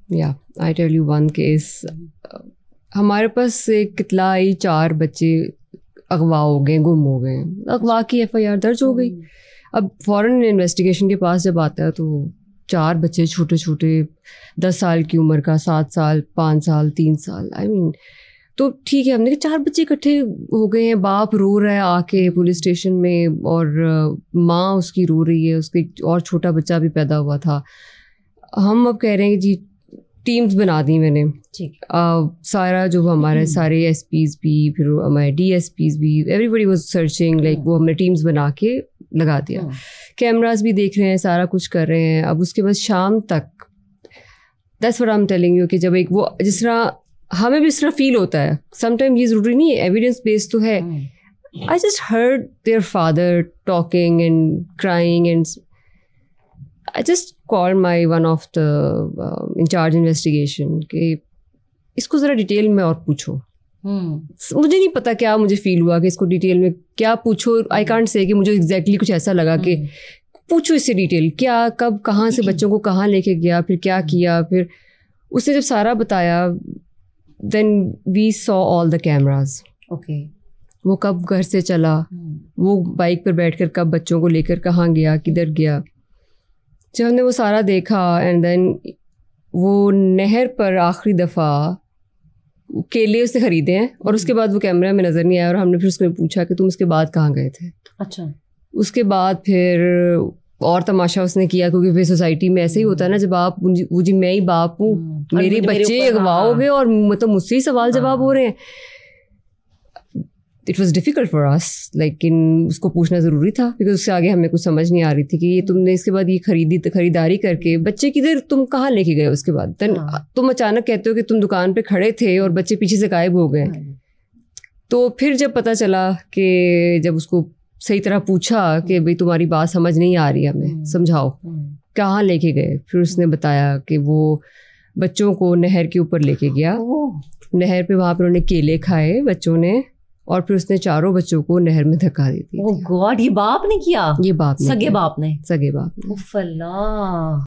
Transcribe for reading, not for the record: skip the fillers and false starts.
या I tell you one case, हमारे पास एक इत्तला आई 4 बच्चे अगवा हो गए, गुम हो गए। अगवा की FIR दर्ज हो गई। अब फॉरेन इन्वेस्टिगेशन के पास जब आता है तो 4 बच्चे छोटे छोटे, 10 साल की उम्र का, 7 साल, 5 साल, 3 साल, आई मीन तो ठीक है, हमने कहा 4 बच्चे इकट्ठे हो गए हैं, बाप रो रहा है आके पुलिस स्टेशन में और माँ उसकी रो रही है, उसके और छोटा बच्चा भी पैदा हुआ था। हम अब कह रहे हैं जी टीम्स बना दी मैंने, ठीक, सारा जो हमारे सारे SPs भी, फिर हमारे DSPs भी, एवरीबडी वाज सर्चिंग, लाइक वो हमने टीम्स बना के लगा दिया, कैमरास भी देख रहे हैं, सारा कुछ कर रहे हैं। अब उसके बाद शाम तक, that's what I am telling you, कि जब एक वो जिस तरह हमें भी इस तरह फील होता है समटाइम, ये ज़रूरी नहीं है एविडेंस बेस्ड तो है। I just heard their father talking and crying and I just called my one of the in charge investigation कि इसको ज़रा डिटेल में और पूछो। मुझे नहीं पता क्या मुझे फील हुआ कि इसको डिटेल में क्या पूछो। आई कांट से कि मुझे एग्जैक्टली कुछ ऐसा लगा कि पूछो इससे डिटेल, क्या, कब, कहाँ से बच्चों को कहाँ लेके गया, फिर क्या किया। फिर उसने जब सारा बताया, then we saw all the cameras. Okay, वो कब घर से चला, वो बाइक पर बैठकर कब बच्चों को लेकर कहाँ गया, किधर गया। जब हमने वो सारा देखा एंड देन वो नहर पर आखिरी दफ़ा केले उसने ख़रीदे हैं और उसके बाद वो कैमरा में नज़र नहीं आया, और हमने फिर उसको पूछा कि तुम उसके बाद कहाँ गए थे। अच्छा, उसके बाद फिर और तमाशा उसने किया, क्योंकि फिर सोसाइटी में ऐसे ही होता है ना, जब आप वो जी मैं ही बाप हूँ, मेरे बच्चे अगवा हो गए और मतलब मुझसे ही सवाल जवाब हो रहे हैं। It was difficult for us, लेकिन उसको पूछना ज़रूरी था, बिकॉज उससे आगे हमें कुछ समझ नहीं आ रही थी कि ये तुमने इसके बाद ये खरीदारी करके बच्चे किधर, तुम कहाँ लेके गए उसके बाद। तुम अचानक कहते हो कि तुम दुकान पे खड़े थे और बच्चे पीछे से गायब हो गए। तो फिर जब पता चला कि जब उसको सही तरह पूछा कि भाई तुम्हारी बात समझ नहीं आ रही, हमें समझाओ कहाँ लेके गए, फिर उसने बताया कि वो बच्चों को नहर के ऊपर लेके गया। नहर पे वहाँ पर उन्होंने केले खाए बच्चों ने, और फिर उसने 4 बच्चों को नहर में धक्का दे दिया। ओह गॉड, ये बाप ने किया? ये बाप ने, सगे बाप ने? सगे बाप ने। उफ़ अल्लाह।